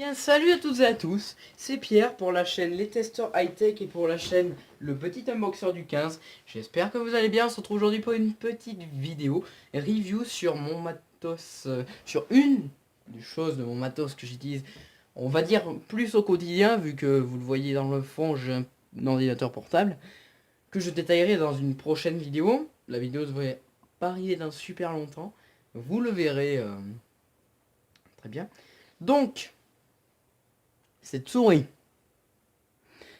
Bien, salut à toutes et à tous, c'est Pierre pour la chaîne Les Testeurs High Tech et pour la chaîne Le Petit Unboxer du 15. J'espère que vous allez bien, on se retrouve aujourd'hui pour une petite vidéo review sur mon matos, sur une des choses de mon matos que j'utilise, on va dire plus au quotidien, vu que vous le voyez dans le fond, j'ai un ordinateur portable, que je détaillerai dans une prochaine vidéo. La vidéo ne devrait pas arriver dans super longtemps, vous le verrez très bien. Donc, cette souris.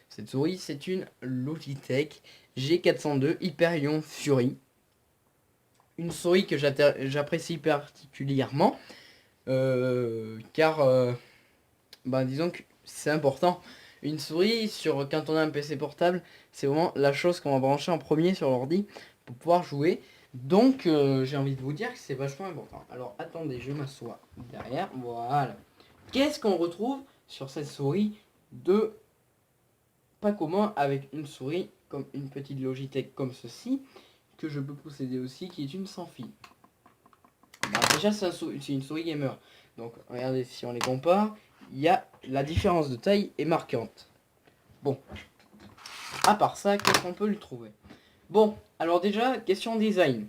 Cette souris, c'est une Logitech G402 Hyperion Fury. Une souris que j'apprécie particulièrement. Car, disons que c'est important. Une souris, quand on a un PC portable, c'est vraiment la chose qu'on va brancher en premier sur l'ordi pour pouvoir jouer. Donc, j'ai envie de vous dire que c'est vachement important. Alors, attendez, je m'assois derrière. Voilà. Qu'est-ce qu'on retrouve sur cette souris de pas commun avec une souris comme une petite Logitech comme ceci, que je peux posséder aussi, qui est une sans fil. Déjà, c'est une souris gamer. Donc, regardez, si on les compare, la différence de taille est marquante. Bon, à part ça, qu'est-ce qu'on peut lui trouver? Bon, alors déjà, question design.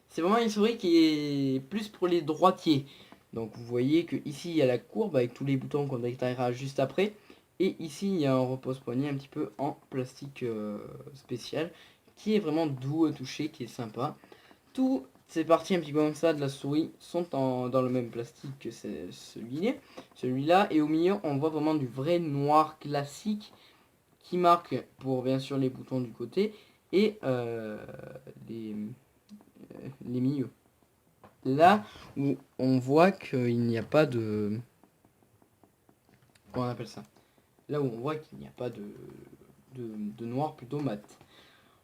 C'est vraiment une souris qui est plus pour les droitiers. Donc, vous voyez que ici il y a la courbe avec tous les boutons qu'on détaillera juste après. Et ici, il y a un repose-poignet un petit peu en plastique spécial, qui est vraiment doux à toucher, qui est sympa. Toutes ces parties un petit peu comme ça de la souris sont dans le même plastique que celui-là. Et au milieu, on voit vraiment du vrai noir classique, qui marque pour bien sûr les boutons du côté, et les milieux. Là où on voit qu'il n'y a pas de... Comment on appelle ça? Là où on voit qu'il n'y a pas de noir, plutôt mat.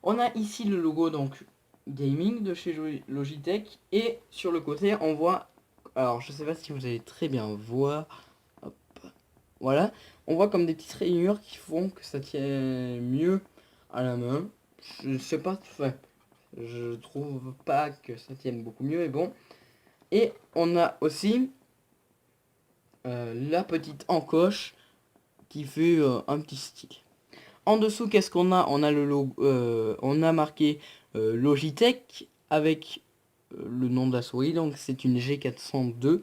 On a ici le logo donc gaming de chez Logitech, et sur le côté on voit, alors je sais pas si vous allez très bien voir, hop, voilà, on voit comme des petites rayures qui font que ça tient mieux à la main. Je sais pas, enfin, je trouve pas que ça tienne beaucoup mieux, mais bon. Et on a aussi la petite encoche qui fait un petit style. En dessous, qu'est-ce qu'on a? On a le logo, on a marqué Logitech avec le nom de la souris, donc c'est une G402.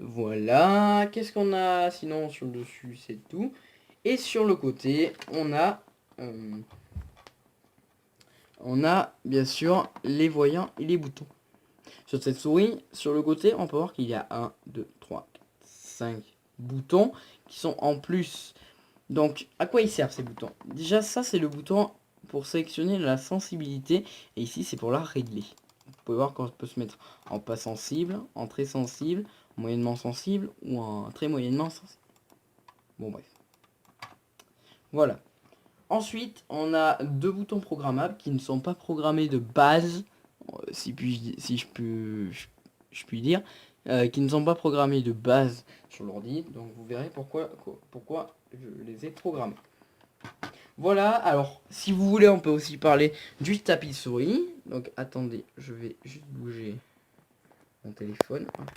Voilà. Qu'est-ce qu'on a sinon sur le dessus? C'est tout. Et sur le côté, on a bien sûr les voyants et les boutons. Sur cette souris, sur le côté, on peut voir qu'il y a 1, 2, 3, 4, 5 boutons qui sont en plus. Donc, à quoi ils servent ces boutons? Déjà, ça, c'est le bouton pour sélectionner la sensibilité. Et ici, c'est pour la régler. Vous pouvez voir qu'on peut se mettre en pas sensible, en très sensible, moyennement sensible ou en très moyennement sensible. Bon, bref. Voilà. Ensuite, on a deux boutons programmables qui ne sont pas programmés de base, si je puis dire, qui ne sont pas programmés de base sur l'ordi. Donc vous verrez pourquoi je les ai programmés. Voilà, alors si vous voulez, on peut aussi parler du tapis souris. Donc attendez, je vais juste bouger mon téléphone. Hop.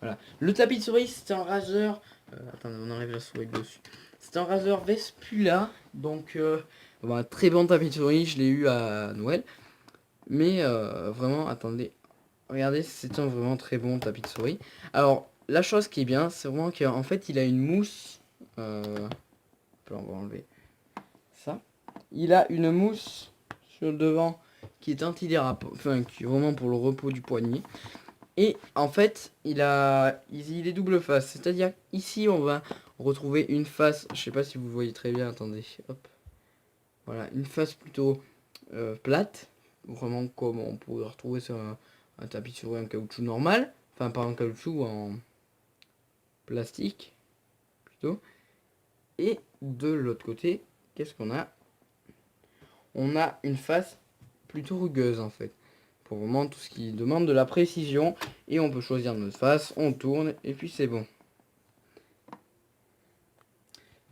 Voilà, le tapis de souris, c'est un Razer. Attendez, on enlève la souris dessus. C'est un Razer Vespula, donc très bon tapis de souris, je l'ai eu à Noël. Mais vraiment, attendez, regardez, c'est un vraiment très bon tapis de souris. Alors, la chose qui est bien, c'est vraiment qu'en fait, il a une mousse. On va enlever ça. Il a une mousse sur le devant qui est antidérapant, enfin qui est vraiment pour le repos du poignet. Et en fait, il est double face. C'est-à-dire ici, on va retrouver une face. Je sais pas si vous voyez très bien. Attendez, hop. Voilà, une face plutôt plate, vraiment comme on pourrait retrouver sur un tapis de souris en caoutchouc normal. Enfin, pas en caoutchouc, en plastique plutôt. Et de l'autre côté, qu'est-ce qu'on a? On a une face plutôt rugueuse en fait, pour vraiment tout ce qui demande de la précision. Et on peut choisir notre face, on tourne et puis c'est bon.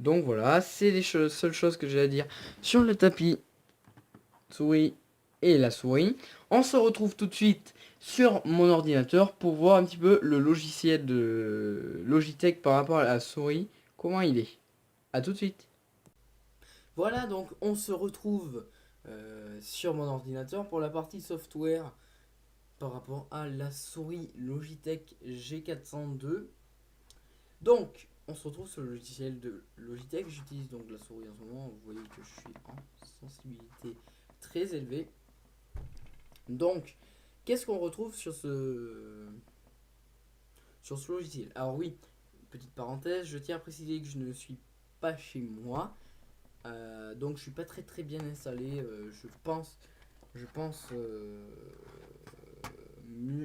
Donc voilà, c'est les seules choses que j'ai à dire sur le tapis souris et la souris. On se retrouve tout de suite sur mon ordinateur pour voir un petit peu le logiciel de Logitech par rapport à la souris, comment il est. A tout de suite. Voilà, donc on se retrouve sur mon ordinateur pour la partie software par rapport à la souris Logitech G402. Donc, on se retrouve sur le logiciel de Logitech. J'utilise donc la souris en ce moment. Vous voyez que je suis en sensibilité très élevée. Donc, qu'est-ce qu'on retrouve sur ce logiciel? Alors oui, petite parenthèse, je tiens à préciser que je ne suis pas chez moi. Donc je suis pas très bien installé. Je pense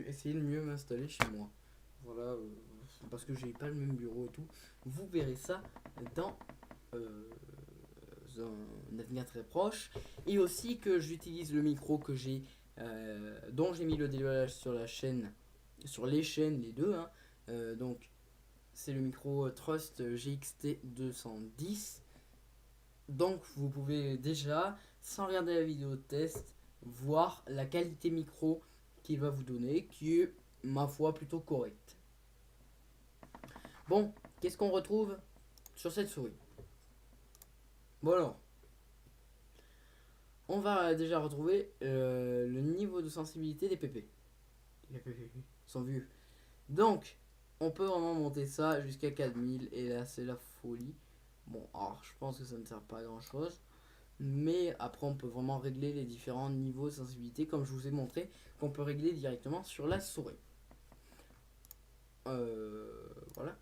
essayer de mieux m'installer chez moi. Voilà, parce que j'ai pas le même bureau et tout. Vous verrez ça dans un avenir très proche. Et aussi que j'utilise le micro que j'ai, dont j'ai mis le déluage sur la chaîne, sur les chaînes, les deux. Hein. Donc c'est le micro Trust GXT 210. Donc vous pouvez déjà, sans regarder la vidéo de test, voir la qualité micro qu'il va vous donner, qui est, ma foi, plutôt correcte. Bon, qu'est-ce qu'on retrouve sur cette souris? Bon alors, on va déjà retrouver le niveau de sensibilité des PP. Les PP sont vieux. Donc, on peut vraiment monter ça jusqu'à 4000, et là c'est la folie. Bon, alors je pense que ça ne sert pas à grand chose. Mais après, on peut vraiment régler les différents niveaux de sensibilité, comme je vous ai montré, qu'on peut régler directement sur la souris. Voilà.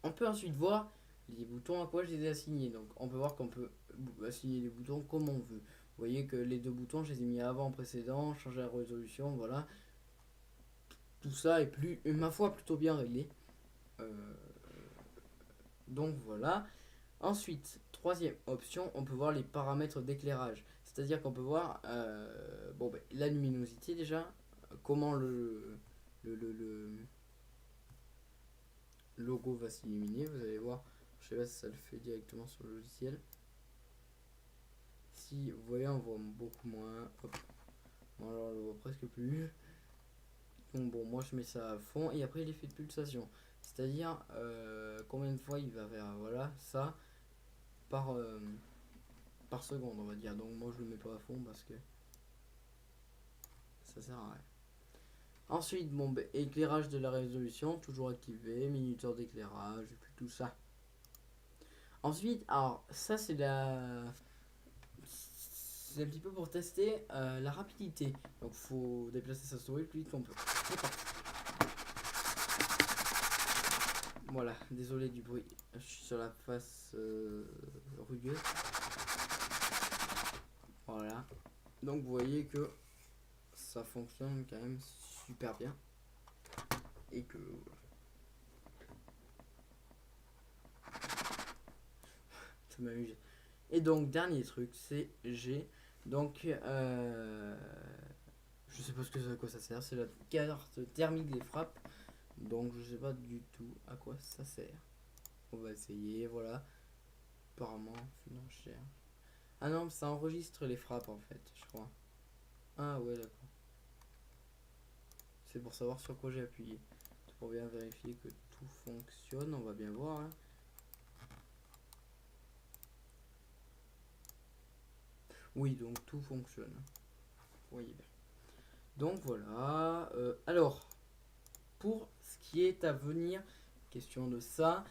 On peut ensuite voir les boutons à quoi je les ai assignés. Donc, on peut voir qu'on peut assigner les boutons comme on veut. Vous voyez que les deux boutons, je les ai mis avant, précédent, changer la résolution, voilà. Tout ça est ma foi, plutôt bien réglé. Donc voilà. Ensuite, troisième option, on peut voir les paramètres d'éclairage. C'est-à-dire qu'on peut voir la luminosité déjà, comment le logo va s'illuminer. Vous allez voir, je sais pas si ça le fait directement sur le logiciel. Si vous voyez, on voit beaucoup moins. Hop. Bon, alors on le voit presque plus. Donc bon, moi je mets ça à fond, et après l'effet de pulsation. C'est-à-dire combien de fois il va faire, voilà, ça par seconde, on va dire. Donc moi je le mets pas à fond parce que ça sert à rien. Ensuite, éclairage de la résolution, toujours activé, minuteur d'éclairage, et puis tout ça. Ensuite, alors ça c'est c'est un petit peu pour tester la rapidité. Donc faut déplacer sa souris le plus vite qu'on peut. Voilà, désolé du bruit, je suis sur la face rugueuse. Voilà, donc vous voyez que ça fonctionne quand même super bien. Et que ça m'amuse. Et donc dernier truc, c'est G. Donc je sais pas à quoi ça sert, c'est la carte thermique des frappes. Donc je sais pas du tout à quoi ça sert. On va essayer, voilà. Apparemment, financière. Ah non, ça enregistre les frappes en fait, je crois. Ah ouais, d'accord. C'est pour savoir sur quoi j'ai appuyé. C'est pour bien vérifier que tout fonctionne, on va bien voir. Hein. Oui, donc tout fonctionne. Vous voyez bien. Donc voilà. Alors, pour ce qui est à venir, question de ça.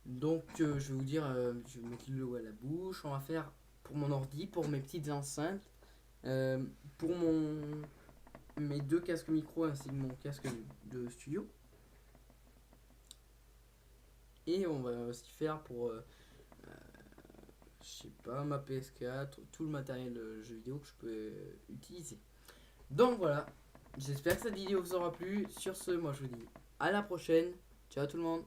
Donc je vais vous dire, je vais mettre l'eau à la bouche. On va faire pour mon ordi, pour mes petites enceintes, pour mes deux casques micro ainsi que mon casque de studio. Et on va aussi faire pour, je sais pas, ma PS4, tout le matériel jeu vidéo que je peux utiliser. Donc voilà, j'espère que cette vidéo vous aura plu. Sur ce, moi je vous dis à la prochaine. Ciao tout le monde.